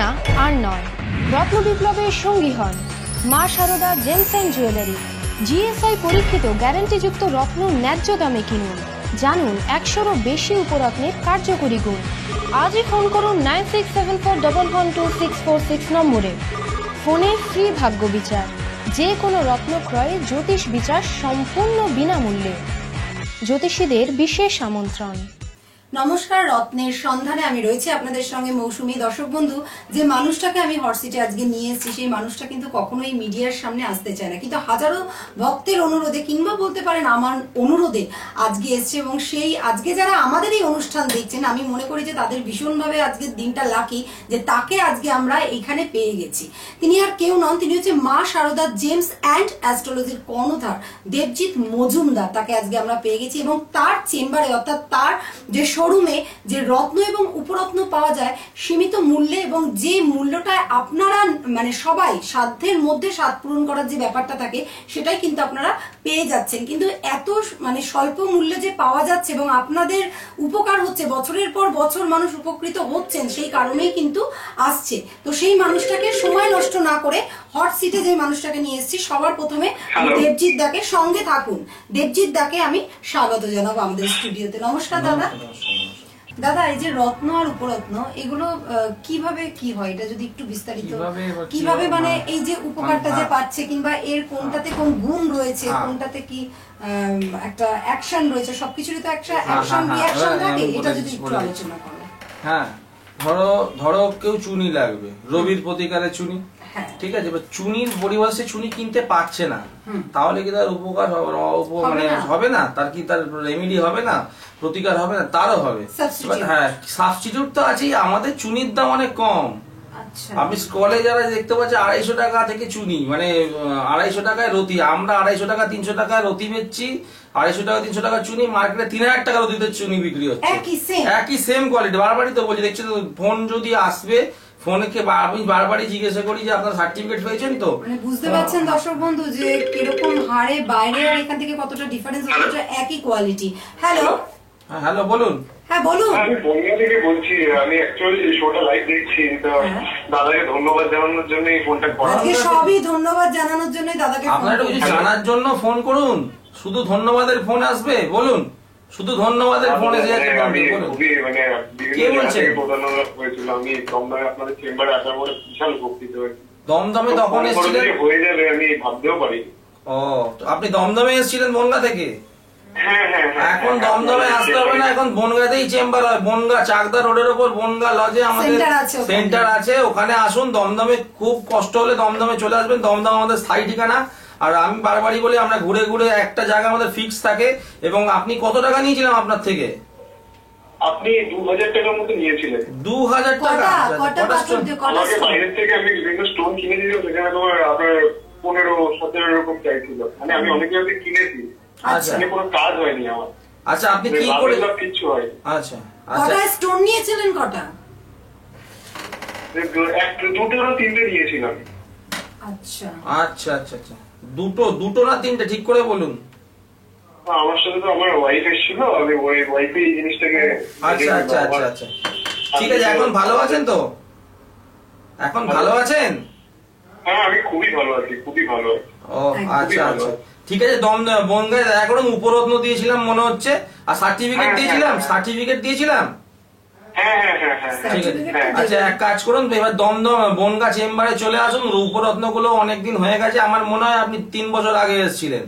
ঠিকানা আর নয়, রত্ন বিপ্লবের সঙ্গী হন Maa Sarada Gems and Jewellery. GSI পরীক্ষিত গ্যারান্টিযুক্ত রত্ন ন্যায্য দামে কিনুন। জানুন 100-এরও বেশি উপরত্নের কার্যকরী গুণ। আজই ফোন করুন 9674112646 নম্বরে। ফোনে ফ্রি ভাগ্য বিচার। যে কোনো রত্ন ক্রয়ে জ্যোতিষ বিচার সম্পূর্ণ বিনামূল্যে। জ্যোতিষীদের বিশেষ আমন্ত্রণ। নমস্কার, রত্নের সন্ধানে আমি রয়েছি আপনাদের সঙ্গে মৌসুমী। দর্শক বন্ধু, যে মানুষটাকে আমি হটসিটে আজকে নিয়ে এসেছি সেই মানুষটা কিন্তু কখনোই মিডিয়ার সামনে আসতে চায় না, কিন্তু হাজারো ভক্তের অনুরোধে কিংবা বলতে পারেন আমার অনুরোধে আজকে এসছে। এবং সেই আজকে যারা আমাদের এই অনুষ্ঠান দেখছেন, আমি মনে করি যে তাদের ভীষণভাবে আজকের দিনটা লাকি যে তাকে আজকে আমরা এইখানে পেয়ে গেছি। তিনি আর কেউ নন, তিনি হচ্ছে মা সারদা জেমস অ্যান্ড অ্যাস্ট্রোলজির কর্ণধার দেবজিৎ মজুমদার। তাকে আজকে আমরা পেয়ে গেছি এবং তার চেম্বারে অর্থাৎ তার যে শোরুমে যে রত্ন এবং উপরত্ন পাওয়া যায় সীমিত মূল্যে, এবং যে মূল্যটা আপনারা মানে সবাই সাধ্যের মধ্যে স্বাদ পূরণ করার যে ব্যাপারটা থাকে সেটাই কিন্তু আপনারা পেয়ে যাচ্ছেন। কিন্তু এত মানে স্বল্প মূল্যে যে পাওয়া যাচ্ছে এবং আপনাদের উপকার হচ্ছে, বছরের পর বছর মানুষ উপকৃত হচ্ছেন, সেই কারণেই কিন্তু আসছে। তো সেই মানুষটাকে সময় নষ্ট না করে হট সিটে যে মানুষটাকে নিয়ে এসেছি, সবার প্রথমে আমি দেবজিৎ দাকে, সঙ্গে থাকুন, দেবজিৎ দাকে আমি স্বাগত জানাবো আমাদের স্টুডিওতে। নমস্কার দাদা। দাদা, এই যে রত্ন আর উপরত্ন এগুলো কিভাবে কি হয়, এটা যদি একটু বিস্তারিত কিভাবে মানে এই যে উপকারটা যে পাচ্ছে, কিংবা এর কোনটাতে কোন গুণ রয়েছে, কোনটাতে কি একটা অ্যাকশন রয়েছে, সবকিছুরই তো একটা অ্যাকশন রিঅ্যাকশন থাকে, এটা যদি একটু আলোচনা করো। হ্যাঁ, ধরো কেউ চুনি লাগবে, রবির প্রতিকারে চুনি, ঠিক আছে, এবার চুনির পরিবর্তে চুনি কিনতে পারছে না, তাহলে কি তার উপকার মানে হবে না? তার কি তার রেমেডি হবে না, প্রতিকার হবে না? তারও হবে। হ্যাঁ, সাবস্টিটিউট তো আছেই। আমাদের চুনির দাম অনেক কম। আপনি স্কলে যারা দেখতে পাচ্ছেন 250 টাকা থেকে চুনি, মানে 250 টাকায় রতি। আমরা 250 টাকা 300 টাকায় রতি বেচছি, 250 টাকা 300 টাকা চুনি। মার্কেটে 3000 টাকা রতিতে চুনি বিক্রি হচ্ছে, একই সেম কোয়ালিটি। বারবারই তো বলছি, দেখছি তো ফোন যদি আসবে, ফোনকে আমি বারবারই জিজ্ঞাসা করি যে আপনার সার্টিফিকেট পেয়েছেন তো। মানে বুঝতে পারছেন দর্শক বন্ধু যে কিরকম হারে বাইরে আর এখান থেকে কতটা ডিফারেন্স হচ্ছে, একই কোয়ালিটি। হ্যালো হ্যালো, বলুন। হ্যাঁ বলুন। আমি বনগা থেকে বলছি। আমি অ্যাকচুয়ালি এই শোটা লাইভ দেখছি, তো দাদাকে ধন্যবাদ জানানোর জন্য এই ফোনটা করা। আজকে সবই ধন্যবাদ জানানোর জন্য দাদাকে ফোন। আপনারা কিছু জানার জন্য ফোন করুন, শুধু ধন্যবাদের ফোন আসবে, বলুন। শুধু ধন্যবাদের ফোন এসে যাচ্ছে। আমি খুবই মানে বিভিন্ন জায়গা থেকে প্রধানমন্ত্রী হয়েছিল। আমি দমদমে আপনাদের চেম্বারে আসার পরে বিশাল উপকৃত হয়েছি। দমদমে তখন এসেছিলেন? হয়ে যাবে আমি ভাবতেও পারি। ও, আপনি দমদমে এসেছিলেন বনগা থেকে? এখন দমদমে আসতে হবে না, এখন বনগাতেই চেম্বার হয়। বনগা চাকদা রোডের ওপর বনগা লজে আমাদের সেন্টার আছে, ওখানে আসুন। দমদমে খুব কষ্ট হলে দমদমে চলে আসবেন। দমদম আমাদের স্থায়ী ঠিকানা। আর আমি বারবারই বলি, আমরা ঘুরে ঘুরে একটা জায়গা আমাদের ফিক্স থাকে। এবং আপনি কত টাকা নিয়েছিলাম আপনার থেকে? আপনি 2000 টাকার মতো নিয়েছিলেন। 2000 টাকা? আমাকে বাইরের থেকে আমি বিভিন্ন স্টোন কিনে দিয়েছিলাম, সেখানে তোমার আপনার 15-17 এরকম চাইছিল। মানে আমি অনেক জায়গায় কিনেছি, কোনো কাজ হয়নি আমার। আচ্ছা, আপনি কি করে কিছু হয়? আচ্ছা কটা স্টোন নিয়েছিলেন? কটা? দুটো না তিনটে নিয়েছিলাম। আচ্ছা আচ্ছা আচ্ছা আচ্ছা, দুটো না তিনটে, ঠিক করে বলুন। আমার সাথে তো আমার ওয়াইফ এসেছিল, আমি ওই ওয়াইফে এই জিনিসটাকে। আচ্ছা আচ্ছা আচ্ছা আচ্ছা, ঠিক আছে। এখন ভালো আছেন তো? এখন ভালো আছেন? হ্যাঁ, আমি খুবই ভালো আছি, খুবই ভালো আছি। ও আচ্ছা আচ্ছা, ঠিক আছে। বনগায় দেখা করুন, উপরত্ন দিয়েছিলাম মনে হচ্ছে, আর সার্টিফিকেট দিয়েছিলাম। সার্টিফিকেট দিয়েছিলাম। ঠিক আছে। আচ্ছা, এক কাজ করুন, এবার দমদম বনগা চেম্বারে চলে আসুন। উপরত্ন গুলো অনেকদিন হয়ে গেছে। আমার মনে হয় আপনি 3 বছর আগে এসেছিলেন।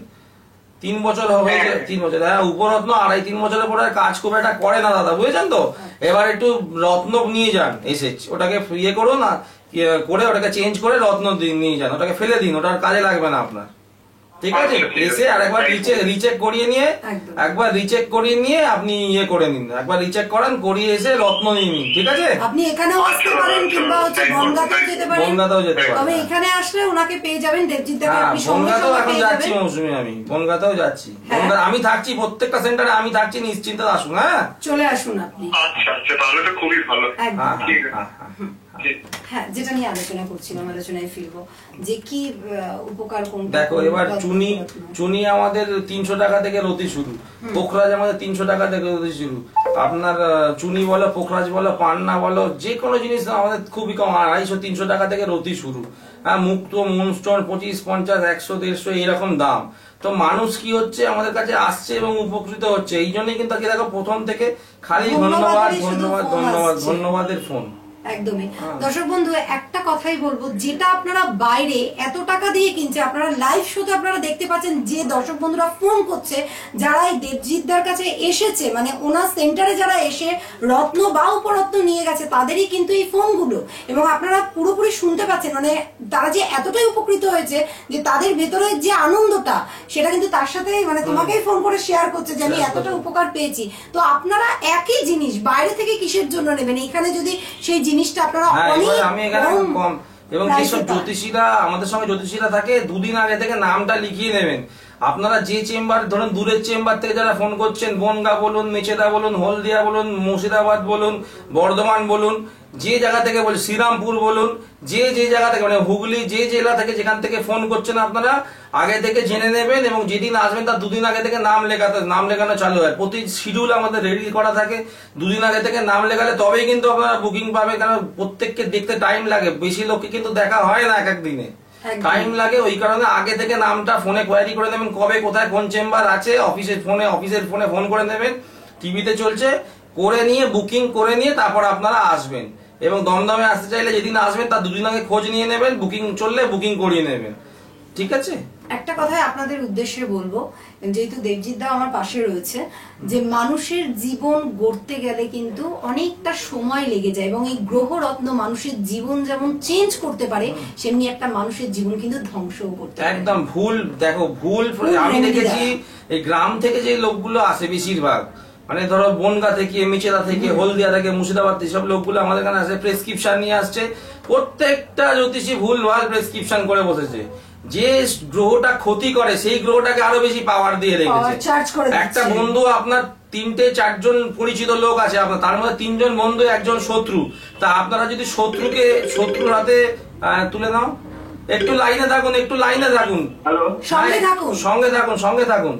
3 বছর হয়েছে। 3 বছর, হ্যাঁ। উপরত্ন 2.5-3 বছরের পরে কাজ খুব একটা করে না দাদা, বুঝেছেন তো? এবার একটু রত্ন নিয়ে যান, এসে ওটাকে ইয়ে করুন না, করে ওটাকে চেঞ্জ করে রত্ন নিয়ে যান। ওটাকে ফেলে দিন, ওটার কাজে লাগবে না আপনার, ঠিক আছে? এসে আর একবার রিচেক করিয়ে নিয়ে আপনি ইয়ে করে নিন। একবার রিচেক করান, করিয়ে এসে রত্ন নিয়ে নিন, ঠিক আছে? আপনি এখানেও আসতে পারেন, কিংবা হচ্ছে বনগাতেও যেতে পারেন। বনগাতেও যেতে পারেন, তবে এখানে আসলে ওনাকে পেয়ে যাবেন, দেবজিৎ দাকে আপনি সঙ্গে বনগাতেও সঙ্গে এখন পেয়ে যাচ্ছি যাবেন। মৌসুমী, আমি বনগাতেও যাচ্ছি। আমি থাকছি প্রত্যেকটা সেন্টারে, আমি থাকছি, নিশ্চিন্তে আসুন। হ্যাঁ, চলে আসুন আপনি। আচ্ছা আচ্ছা, তাহলে তো খুবই ভালো। হ্যাঁ, যেটা নিয়ে আলোচনা করছিলাম, আলোচনায় ফিরবো যে কি উপকার কোনটা। দেখো, এবার চুনি আমাদের 300 টাকা থেকে রতি শুরু, পোখরাজ আমাদের 300 টাকা থেকে রতি শুরু। আপনার চুনি বলো, পোখরাজ বলো, পান্না বলো, যে কোনো জিনিস আমাদের খুবই কম, 250-300 টাকা থেকে রতি শুরু। হ্যাঁ, মুক্ত মুনস্টোন 25, 50, 100, 150 এইরকম দাম। তো মানুষ কি হচ্ছে আমাদের কাছে আসছে এবং উপকৃত হচ্ছে, এই জন্যই কিন্তু দেখো প্রথম থেকে খালি ধন্যবাদ ধন্যবাদ ধন্যবাদ ধন্যবাদের ফোন। একদমই। দর্শক বন্ধু, একটা কথাই বলবো, যেটা আপনারা বাইরে এত টাকা দিয়ে কিনছে, আপনারা লাইভ শোতে আপনারা দেখতে পাচ্ছেন যে দর্শক বন্ধুরা ফোন করছে, যারা এই দেবজিৎদার কাছে এসেছে, মানে ওনার সেন্টারে যারা এসে রত্ন বা উপরত্ন নিয়ে গেছে, তাদেরই কিন্তু এই ফোনগুলো, এবং আপনারা পুরোপুরি শুনতে পাচ্ছেন, মানে তারা যে এতটাই উপকৃত হয়েছে যে তাদের ভেতরে যে আনন্দটা, সেটা কিন্তু তার সাথে মানে তোমাকেই ফোন করে শেয়ার করছে যে আমি এতটা উপকার পেয়েছি। তো আপনারা একই জিনিস বাইরে থেকে কিসের জন্য নেবেন, এখানে যদি সেই জিনিসটা আপনারা আমি এখানে কম, এবং যেসব জ্যোতিষীরা আমাদের সঙ্গে জ্যোতিষীরা থাকে, দুদিন আগে থেকে নামটা লিখিয়ে নেবেন। আপনারা যে চেম্বার, ধরুন দূরের চেম্বার থেকে যারা ফোন করছেন, বনগা বলুন, মেচেদা বলুন, হলদিয়া বলুন, মুর্শিদাবাদ বলুন, বর্ধমান বলুন, যে জায়গা থেকে বলুন, শ্রীরামপুর বলুন, যে জায়গা থেকে, মানে হুগলি, যে জেলা থেকে যেখান থেকে ফোন করছেন, আপনারা আগে থেকে জেনে নেবেন, এবং যেদিন আসবেন তার দুদিন আগে থেকে নাম লেখানো চালু হয়। প্রতি শিডিউল আমাদের রেডি করা থাকে, দুদিন আগে থেকে নাম লেখালে তবেই কিন্তু আপনারা বুকিং পাবেন। কারণ প্রত্যেককে দেখতে টাইম লাগে, বেশি লোককে কিন্তু দেখা হয় না এক এক দিনে, টাইম লাগে। ওই কারণে আগে থেকে নামটা ফোনে কোয়ারি করে নেবেন, কবে কোথায় কোন চেম্বার আছে, অফিসের ফোনে ফোন করে নেবেন, টিভিতে চলছে, করে নিয়ে বুকিং করে নিয়ে তারপর আপনারা আসবেন। এবং দমদমে আসতে চাইলে যেদিন আসবেন তার দুদিন আগে খোঁজ নিয়ে নেবেন, বুকিং চললে বুকিং করিয়ে নেবেন, ঠিক আছে? একটা কথাই আপনাদের উদ্দেশ্যে বলবো, যেহেতু দেবজিৎ দা আমার পাশে রয়েছে, যে মানুষের জীবন গড়তে গেলে কিন্তু অনেকটা সময় লেগে যায়, এবং এই গ্রহ রত্ন মানুষের জীবন যেমন চেঞ্জ করতে পারে, সেমনি একটা মানুষের জীবন কিন্তু ধ্বংসও করতে পারে। একদম ভুল, দেখো ভুল আমি দেখেছি এই গ্রাম থেকে যে লোকগুলো আসে বেশিরভাগ, মানে ধরো বনগা থেকে, মেচেদা থেকে, হলদিয়া থেকে, মুর্শিদাবাদ থেকে, সব লোকগুলো আমাদের এখানে আসে, প্রেসক্রিপশন নিয়ে আসছে। প্রত্যেকটা জ্যোতিষী ভুল ভাল প্রেসক্রিপশন করে বসেছে। যে গ্রহটা ক্ষতি করে সেই গ্রহটাকে আরো বেশি পাওয়ার দিয়ে রেখেছে। একটা বন্ধু আপনার 3-4 পরিচিত লোক আছে আপনার, তার মধ্যে 3 জন বন্ধু, 1 জন শত্রু। তা আপনারা যদি শত্রুর হাতে তুলে নাও, একটু লাইনে থাকুন, সঙ্গে থাকুন।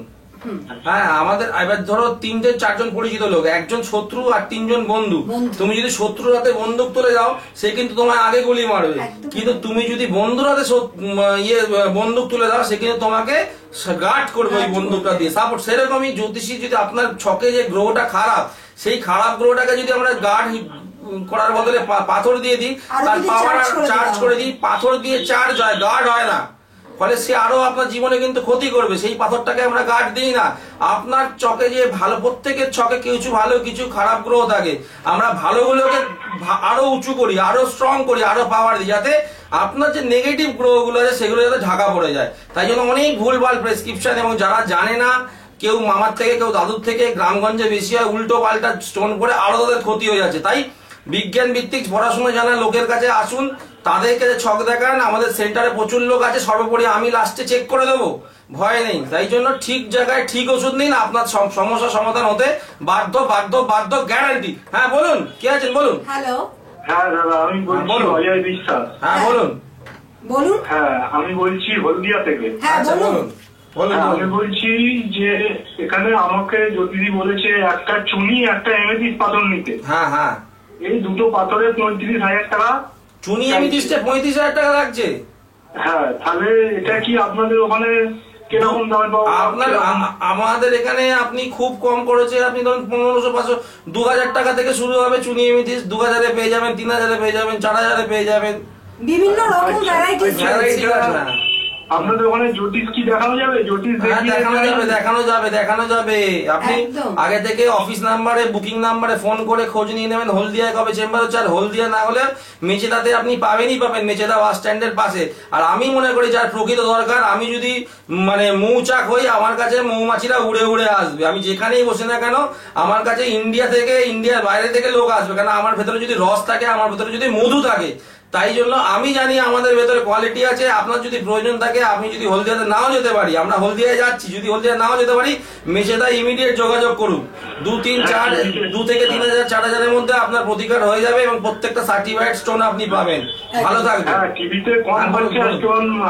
হ্যাঁ, আমাদের এবার ধরো 3-4 জন পরিচিত লোক, 1 জন শত্রু আর 3 জন বন্ধু। তুমি যদি শত্রুর হাতে বন্দুক তুলে যাও, সে কিন্তু তোমার আগে গুলি মারবে, কিন্তু তুমি যদি বন্ধুর হাতে বন্দুক তুলে দাও, সে কিন্তু তোমাকে গার্ড করবে ওই বন্দুকটা দিয়ে, সাপোর্ট। সেরকমই জ্যোতিষী যদি আপনার ছকে যে গ্রহটা খারাপ, সেই খারাপ গ্রহটাকে যদি আমরা গার্ড করার বদলে পাথর দিয়ে দিই, তার পাওয়ার চার্জ করে দিই, পাথর দিয়ে চার্জ হয়, গার্ড হয় না, ফলে সে আরো আপনার জীবনে কিন্তু ক্ষতি করবে। সেই পাথরটাকে আমরা গার্ড দিই না। আপনার চকে যে ভালো, প্রত্যেকের ছকে কিছু ভালো কিছু খারাপ গ্রহ থাকে, আমরা ভালোগুলোকে আরো উঁচু করি, আরো স্ট্রং করি, আরো পাওয়ার দিই, যাতে আপনার যে নেগেটিভ গ্রহগুলো আছে সেগুলো যাতে ঢাকা পড়ে যায়। তাই জন্য অনেক ভুলভাল প্রেসক্রিপশন, এবং যারা জানে না, কেউ মামার থেকে, কেউ দাদুর থেকে, গ্রামগঞ্জে বেশি হয়, উল্টো পাল্টা স্টোন করে আরো তাদের ক্ষতি হয়ে যাচ্ছে। তাই বিজ্ঞান ভিত্তিক পড়াশোনা জানা লোকের কাছে আসুন, তাদেরকে ছক দেখান। আমাদের সেন্টারে প্রচুর লোক আছে, সর্বোপরি আমি লাস্টে চেক করে দেবো, ভয় নেই। তাই জন্য ঠিক জায়গায় ঠিক ওষুধ নিন, আপনার সমস্যার সমাধান হতে বাধ্য, গ্যারান্টি। হ্যাঁ বলুন, কে আছেন বলুন। হ্যালো, হ্যাঁ দাদা, আমি বলছি অজয় বিশ্বাস। হ্যাঁ বলুন। হ্যাঁ, আমি বলছি হলদিয়া থেকে। আচ্ছা বলুন। আমি বলছি যে এখানে আমাকে জ্যোতিষী বলেছে একটা চুনি, একটা এমেথিস্ট পাথর নিতে। হ্যাঁ, এই দুটো পাথরে 35,000 টাকা। চুনি এমেথিস্টে 35,000 টাকা লাগছে। হ্যাঁ, তাহলে এটা কি আপনাদের ওখানে কিরকম দাম পাবো? আমাদের এখানে আপনি খুব কম করেছে, আপনি ধরুন 1500-500, 2000 টাকা থেকে শুরু হবে চুনি এমেথিস্ট। 2000-এ পেয়ে যাবেন, 3000-এ পেয়ে যাবেন, 4000-এ পেয়ে যাবেন, বিভিন্ন রকম ভ্যারাইটি আছে। আপনাদের ওখানে জ্যোতিষ কি দেখানো যাবে? দেখানো যাবে। আপনি আগে থেকে অফিস নাম্বারে, বুকিং নাম্বারে ফোন করে খোঁজ নিয়ে নেবেন হলদিয়ায় কবে চেম্বার হচ্ছে। আর হলদিয়া না হলে মেচেদাতে আপনি পাবেন, মেচেদা বাস স্ট্যান্ডের পাশে। আর আমি মনে করি যার প্রকৃত দরকার, আমি যদি মানে মৌচাক হই, আমার কাছে মৌমাছিরা উড়ে উড়ে আসবে। আমি যেখানেই বসে না কেন, আমার কাছে ইন্ডিয়ার বাইরে থেকে লোক আসবে, কারণ আমার ভেতরে যদি রস থাকে, আমার ভেতরে যদি মধু থাকে। তাই জন্য আমি জানি আমাদের ভেতরে কোয়ালিটি আছে। আপনার যদি প্রয়োজন থাকে, আমি যদি হলদিয়াতে নাও যেতে পারি, আমরা হলদিয়ায় যাচ্ছি, যদি হলদিয়া নাও যেতে পারি, মেচেদা ইমিডিয়েট যোগাযোগ করুন। 2 থেকে 3,000, 4,000-এর মধ্যে আপনার প্রতিকার হয়ে যাবে, এবং প্রত্যেকটা সার্টিফাইড স্টোন আপনি পাবেন। ভালো থাকবেন। টিভিতে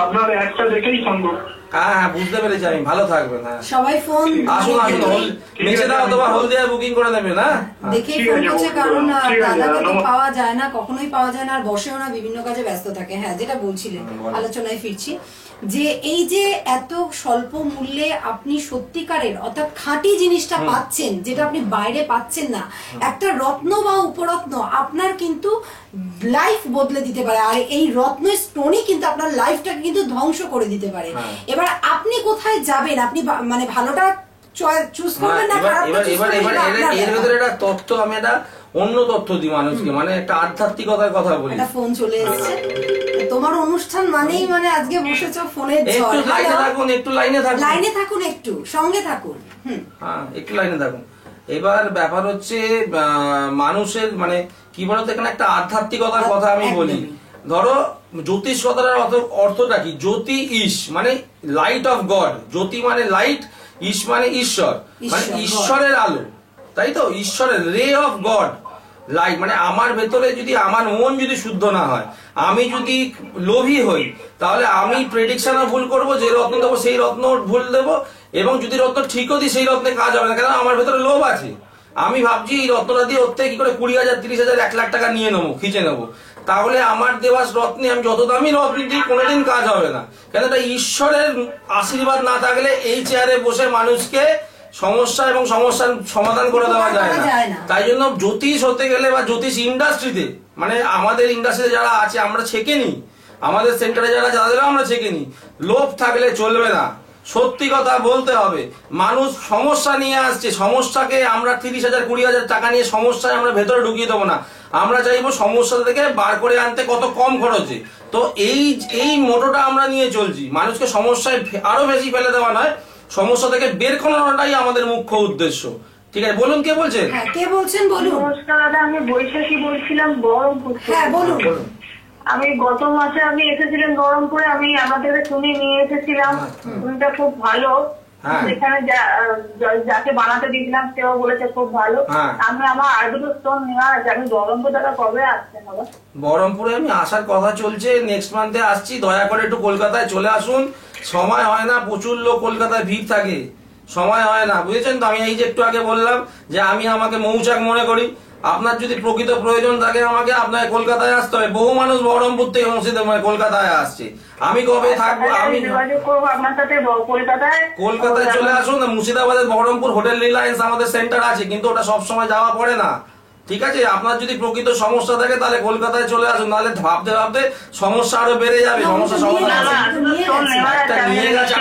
আপনার একটা দেখেই সম্ভব। হ্যাঁ হ্যাঁ বুঝতে পেরেছি আমি, ভালো থাকবেন। হ্যাঁ সবাই ফোন আসুন আসুন, মেছেদা অথবা হলদিয়া বুকিং করে নেবেন। হ্যাঁ দেখেই ফোন করছে, কারণ দাদাকে তো পাওয়া যায় না, কখনোই পাওয়া যায় না, আর বসেও না, বিভিন্ন কাজে ব্যস্ত থাকে। হ্যাঁ যেটা বলছিলেন, আলোচনায় ফিরছি, যে এই যে এত স্বল্প মূল্যে আপনি সত্যিকারের অর্থাৎ খাঁটি জিনিসটা পাচ্ছেন, যেটা আপনি বাইরে পাচ্ছেন না, একটা রত্ন বা উপরত্ন আপনার কিন্তু লাইফ বদলে দিতে পারে, আর এই রত্ন স্টোনই কিন্তু আপনার লাইফটাকে কিন্তু ধ্বংস করে দিতে পারে। এবার আপনি কোথায় যাবেন, আপনি মানে ভালোটা চুজ করবেন না খারাপটা চুজ করবেন। এর ভিতরে একটা তথ্য, আমি একটা অন্য তথ্য দিই মানুষকে, মানে একটা আধ্যাত্মিকতার কথা বলি। একটা ফোন চলে এসেছে, তোমার অনুষ্ঠান মানেই মানে আজকে বসেছো ফোনের ঝড়। একটু লাইনে থাকুন, একটু লাইনে থাকুন, লাইনে থাকুন, একটু সঙ্গে থাকুন। হ্যাঁ একটু লাইনে থাকুন। এবার ব্যাপার হচ্ছে মানুষের মানে কি বলতো, এখানে একটা আধ্যাত্মিকতার কথা আমি বলি। ধরো জ্যোতিষ কথার অর্থটা কি? জ্যোতি ঈশ মানে লাইট অফ গড, জ্যোতি মানে লাইট, ঈশ মানে ঈশ্বর, মানে ঈশ্বরের আলো, তাই তো? ঈশ্বরের রে অফ গড লাইট, মানে আমার ভেতরে যদি আমার মন যদি শুদ্ধ না হয়, আমি যদি লোভী হই, তাহলে আমি প্রেডিকশনও ভুল করব, যে রত্ন দেবো সেই রত্ন ভুল দেবো, এবং যদি রত্ন ঠিকও দিই সেই রত্নে কাজ হবে না, কেন আমার ভেতরে লোভ আছে। আমি ভাবছি এই রত্নটা দিয়ে ওর থেকে কি করে 20,000 30,000 1 লাখ টাকা নিয়ে নেবো, খিচে নেবো, তাহলে আমার দেওয়া রত্নে আমি যত দামি রত্ন দিই কোনোদিন কাজ হবে না। কেন? এটা ঈশ্বরের আশীর্বাদ না থাকলে এই চেয়ারে বসে মানুষকে সমস্যা এবং সমস্যার সমাধান করে দেওয়া যায় না। তাই জন্য জ্যোতিষ হতে গেলে বা জ্যোতিষ ইন্ডাস্ট্রিতে, মানে আমাদের ইন্ডাস্ট্রিতে যারা আছে আমরা ছেকে নি, আমাদের সেন্টারে যারা যাদেরও আমরা ছেকে নি, লোভ থাকলে চলবে না, সত্যি কথা বলতে হবে। মানুষ সমস্যা নিয়ে আসছে, সমস্যাকে আমরা 30,000 20,000 টাকা নিয়ে সমস্যায় আমরা ভেতরে ঢুকিয়ে দেবো না, আমরা চাইবো সমস্যা থেকে বার করে আনতে কত কম খরচে। তো এই মোটোটা আমরা নিয়ে চলছি, মানুষকে সমস্যায় আরো বেশি ফেলে দেওয়া নয়, সমস্যা থেকে বের করানোটাই আমাদের মুখ্য উদ্দেশ্য। ঠিক আছে, বলুন কে বলছেন? হ্যাঁ কে বলছেন বলুন। নমস্কার দাদা, আমি বৈশাখী বলছিলাম বহরমপুর। হ্যাঁ বলুন। আমি গত মাসে আপনি এসেছিলেন বহরমপুরে, আমি আমাদের চুনি নিয়ে এসেছিলাম, চুনিটা খুব ভালো, সেখানে যাকে বানাতে দিয়েছিলাম সেও বলেছে খুব ভালো। আমি আমার আর দুটো স্টোন নেওয়া আছে, আমি বহরমপুর দাদা কবে আসছেন? বহরমপুরে আমি আসার কথা চলছে, নেক্সট মান্থে আসছি, দয়া করে একটু কলকাতায় চলে আসুন। সময় হয় না, প্রচুর লোক কলকাতায় ভিড় থাকে, সময় হয় না, বুঝেছেন তো? আমি এই যে একটু আগে বললাম যে আমি আমাকে মৌচাক মনে করি, আপনার যদি প্রকৃত প্রয়োজন থাকে আমাকে আপনাকে কলকাতায় আসতে হবে। বহু মানুষ বহরমপুর থেকে কলকাতায় আসছে, আমি কবে থাকবো? আমি আপনার সাথে কলকাতায় চলে আসুন। মুর্শিদাবাদের বহরমপুর হোটেল রিলায়েন্স আমাদের সেন্টার আছে, কিন্তু ওটা সবসময় যাওয়া পড়ে না। ঠিক আছে, আপনার যদি প্রকৃত সমস্যা থাকে তাহলে কলকাতায় চলে আসুন, নাহলে ভাবতে ভাবতে সমস্যা আরো বেড়ে যাবে। সমস্যা নিয়ে গেছে,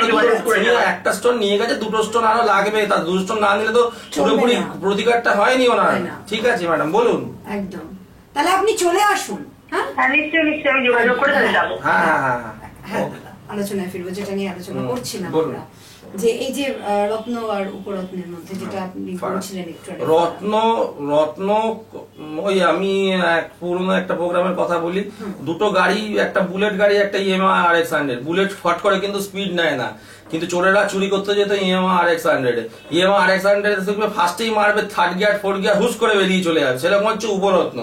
একটা স্টোন নিয়ে গেছে, 2টো স্টোন আরো লাগবে, তার 2 স্টোন না নিলে তো পুরোপুরি প্রতিকারটা হয়নি ওনার। ঠিক আছে ম্যাডাম, বলুন। একদম, তাহলে আপনি চলে আসুন। হ্যাঁ নিশ্চয়ই নিশ্চয়ই, আমি যোগাযোগ করে যাবো। হ্যাঁ হ্যাঁ হ্যাঁ আলোচনায় ফিরবো, যেটা নিয়ে আলোচনা করছিলাম আমরা, যে এই যে রত্ন আর উপরত্নের মধ্যে যেটা আপনি বলছিলেন একটু আগে। রত্ন ওই আমি পুরনো একটা প্রোগ্রামের কথা বলি, দুটো গাড়ি, একটা বুলেট গাড়ি, একটা ইএমআই RX100। বুলেট ফট করে কিন্তু স্পিড নেয় না, কিন্তু চোরেরা চুরি করতে যেত ইএমআই RX100। ইএমআই RX100 ফার্স্টেই মারবে, 3rd গিয়ার 4th গিয়ার হুশ করে বেরিয়ে চলে যাবে, সেরকম হচ্ছে উপরত্ন।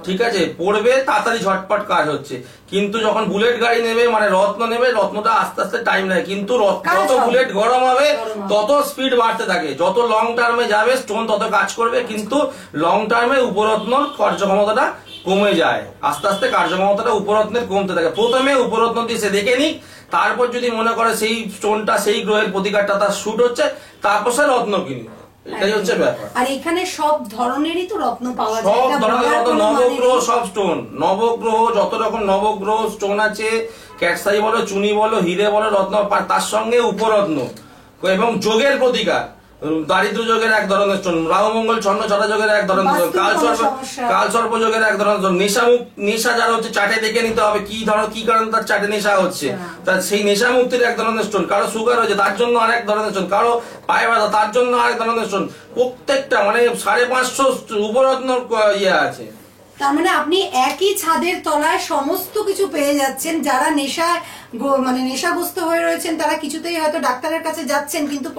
ঠিক আছে, পড়বে তাড়াতাড়ি ঝটপট কাজ হচ্ছে, কিন্তু যখন বুলেট গাড়ি নেবে মানে রত্ন নেবে, রত্নটা আস্তে আস্তে টাইম নেয়, কিন্তু যত বুলেট গরম হবে তত স্পিড বাড়তে থাকে, যত লং টার্মে যাবে স্টোন তত কাজ করবে, কিন্তু লং টার্মে উপরত্নর কার্যক্ষমতাটা কমে যায়, আস্তে আস্তে কার্যক্ষমতাটা উপরত্নের কমতে থাকে। প্রথমে উপরত্ন দিয়ে সে দেখে নিক, তারপর যদি মনে করে সেই স্টোনটা সেই গ্রহের প্রতিকারটা তার শুট হচ্ছে, তারপর সে রত্ন কিনি। এটাই হচ্ছে ব্যাপার। আর এখানে সব ধরনেরই তো রত্ন পাওয়া যায়, সব ধরনের রত্ন, নবগ্রহ সব স্টোন, নবগ্রহ যত রকম নবগ্রহ স্টোন আছে, ক্যাটসাই বলো, চুনি বলো, হিরে বলো, রত্ন, তার সঙ্গে উপরত্ন এবং যোগের প্রতিকার, দারিদ্র যোগের এক ধরনের স্টোন, রাহু মঙ্গল ছন্ন ছটা যোগের এক ধরনের স্টোন, কাল সর্প যোগের এক ধরনের স্টোন, নেশা যারা হচ্ছে চাটে দেখে নিতে হবে কি কারণে তার চাটে নেশা হচ্ছে, তার সেই নেশা মুক্তির এক ধরনের স্টোন, কারো সুগার হয়েছে তার জন্য আরেক ধরনের স্টোন, কারো পায়ে ব্যথা তার জন্য আরেক ধরনের স্টোন, প্রত্যেকটা মানে 550 উপরত্ন ইয়ে আছে। তার মানে আপনি একই ছাদের তলায় সমস্ত কিছু পেয়ে যাচ্ছেন। যারা মানে নেশাগ্রস্ত হয়ে রয়েছেন তারা কিছুতেই হয়তো ডাক্তারের কাছে যাচ্ছেন, কিন্তু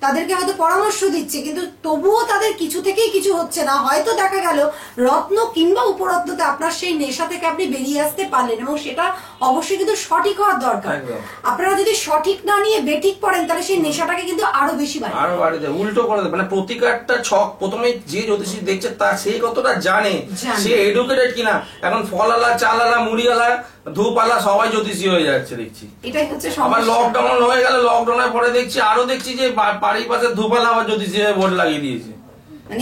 তাদেরকে হয়তো পরামর্শ দিচ্ছে, কিন্তু তবুও তাদের কিছু থেকেই কিছু হচ্ছে না। হয়তো দেখা গেল রত্ন কিংবা উপরত্নতে আপনার সেই নেশা থেকে আপনি বেরিয়ে আসতে পারলেন, এবং সেটা অবশ্যই কিন্তু সঠিক হওয়ার দরকার। আপনারা যদি সঠিক না নিয়ে বেঠিক পড়েন তাহলে সেই নেশাটাকে কিন্তু আরো বেশি বাড়ে দেয়, উল্টো করে দেয়। মানে প্রতিকারটা ছক প্রথমে যে জ্যোতিষী দেখছে তার সেই কতটা জানে, সে এডুকেটেড কিনা। এখন ফলালা, চালালা, মুড়িওয়ালা, ধূপালা সবাই জ্যোতিষী হয়ে যাচ্ছে দেখছি। এটাই হচ্ছে আবার লকডাউন হয়ে গেল, লকডাউনের পরে দেখছি যে বাড়ির পাশে ধূপালা আবার জ্যোতিষী বোর্ড লাগিয়ে দিয়েছে।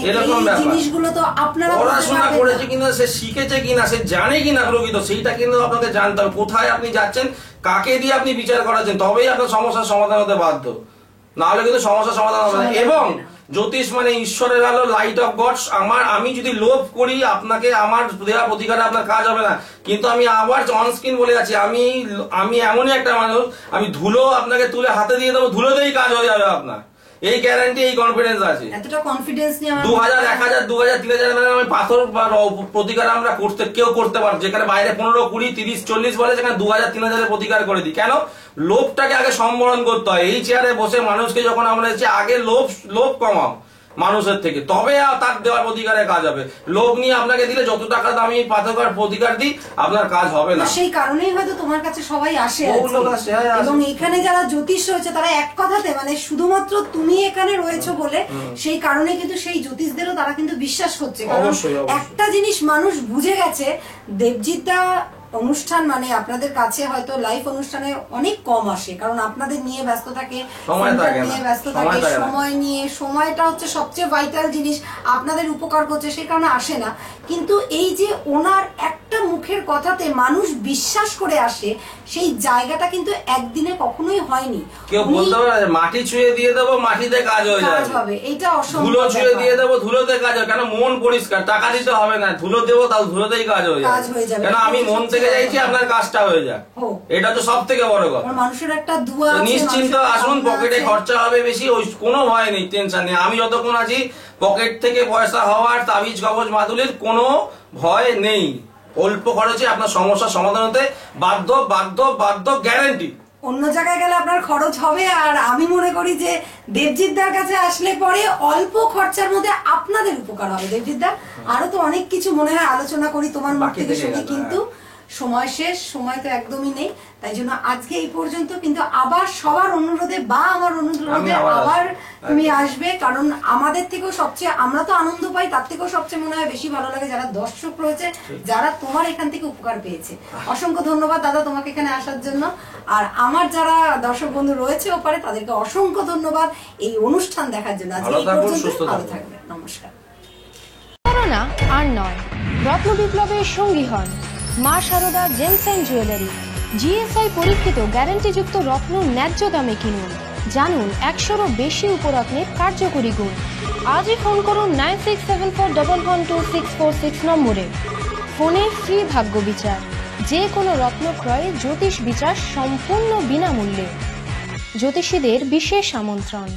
এরকম জিনিসগুলো তো আপনারা পড়াশোনা করেছে কিনা, সে শিখেছে কিনা, সে জানে কিনা প্রকৃত, সেইটা কিন্তু আপনাকে জানতে হবে। কোথায় আপনি যাচ্ছেন, কাকে দিয়ে আপনি বিচার করাচ্ছেন, তবেই আপনার সমস্যার সমাধান হতে বাধ্য, নাহলে কিন্তু সমস্যার সমাধান হবে না। এবং জ্যোতিষ মানে ঈশ্বরের আলো, লাইট অফ গড। আমি যদি লোভ করি আপনাকে আমার দেওয়া প্রতিকারে আপনার কাজ হবে না, কিন্তু আমি আবার অনস্ক্রিন বলে যাচ্ছি, আমি এমনই একটা মানুষ, আমি ধুলো আপনাকে তুলে হাতে দিয়ে দেবো, ধুলোতেই কাজ হয়ে যাবে আপনার। এই গ্যারান্টি, এই কনফিডেন্স আছে। এতটা কনফিডেন্স নিয়ে 2000, 1000, 2000, 3000 আমি পাথর প্রতিকার আমরা কেউ করতে পারবো, যেখানে বাইরে 15, 20, 30, 40 বলে, সেখানে 2000, 3000 প্রতিকার করে দিই। কেন? লোভটাকে আগে সম্বরণ করতে হয়। এই চেয়ারে বসে মানুষকে যখন আমরা আগে লোভ কমাও মানুষের থেকে, তবে তার দেওয়ার প্রতিকারের কাজ হবে। লোভ নিয়ে আপনাকে দিলে যত টাকা দামি পাথর প্রতিকার দিই, আপনার কাজ হবে না। সেই কারণেই হয়তো তোমার কাছে সবাই আসে, এবং এখানে যারা জ্যোতিষ রয়েছে তারা এক কথাতে মানে শুধুমাত্র তুমি এখানে রয়েছো বলে সেই কারণে কিন্তু সেই জ্যোতিষদেরও তারা কিন্তু বিশ্বাস করছে। কারণ একটা জিনিস মানুষ বুঝে গেছে, দেবজিৎদা অনুষ্ঠান মানে আপনাদের কাছে হয়তো লাইভ অনুষ্ঠানে অনেক কম আসে, কারণ আপনাদের নিয়ে ব্যস্ত থাকে, সময় নিয়ে, সময়টা হচ্ছে সবচেয়ে ভাইটাল জিনিস, আপনাদের উপকার করছে, সেই কারণে আসে না। কিন্তু এই যে ওনার একটা মুখের কথাতে মানুষ বিশ্বাস করে আসে, সেই জায়গাটা কিন্তু একদিনে কখনোই হয়নি। কেউ বলতে পারে মাটি ছুঁয়ে দিয়ে দেবো, মাটিতে কাজ হয়ে যাবে, এইটা অসম্ভব। ধুলো ছুঁয়ে দিয়ে দেবো, ধুলোতে কাজ হবে। কেন? মন পরিষ্কার, টাকা দিতে হবে না, ধুলো দেবো, তাও ধুলোতেই কাজ হয়ে যাবে। কেন? আমি মন থেকে চাইছি আপনার কাজটা হয়ে যায়, এটা তো সব থেকে বড় কথা। মানুষের একটা দুয়া, নিশ্চিন্ত আসুন, পকেটে খরচা হবে বেশি, ওই কোনো ভয় নেই, টেনশন নেই। আমি যতক্ষণ আছি পকেট থেকে পয়সা হওয়ার, তাবিজ কবজ মাদুলির কোনো ভয় নেই। অল্প খরচে আপনার সমস্যার সমাধান হতে বাধ্য, গ্যারান্টি। অন্য জায়গায় গেলে আপনার খরচ হবে, আর আমি মনে করি যে দেবজিৎদার কাছে আসলে পরে অল্প খরচার মধ্যে আপনাদের উপকার হবে। দেবজিৎদা, আরো তো অনেক কিছু মনে হয় আলোচনা করি তোমার মুখ থেকে শুনি, কিন্তু সময় শেষ, সময় তো একদমই নেই। তাই জন্য আজকে এই পর্যন্ত, কিন্তু আবার সবার অনুরোধে বা আমার অনুরোধে আবার তুমি আসবে, কারণ আমাদের থেকেও সবচেয়ে, আমরা তো আনন্দ পাই, তার থেকেও সবচেয়ে মনে হয় বেশি ভালো লাগে যারা দর্শক রয়েছে, যারা তোমার এখান থেকে উপকার পেয়েছে। অসংখ্য ধন্যবাদ দাদা তোমাকে এখানে আসার জন্য, আর আমার যারা দর্শক বন্ধু রয়েছে ওপারে তাদেরকে অসংখ্য ধন্যবাদ এই অনুষ্ঠান দেখার জন্য। আজকে এই পর্যন্ত, ভালো থাকবে, নমস্কার। করোনা আর নয়, রত্ন বিপ্লবের সঙ্গী হন Maa Sharada Gems and Jewellery. GSI পরীক্ষিত গ্যারান্টিযুক্ত রত্ন ন্যায্য দামে কিনুন, জানুন 100-এরও বেশি উপরত্নের কার্যকরী গুণ। আজই ফোন করুন 9674112646 নম্বরে। ফোনে ফ্রি ভাগ্য বিচার, যে কোনো রত্ন ক্রয়ে জ্যোতিষ বিচার সম্পূর্ণ বিনামূল্যে। জ্যোতিষীদের বিশেষ আমন্ত্রণ।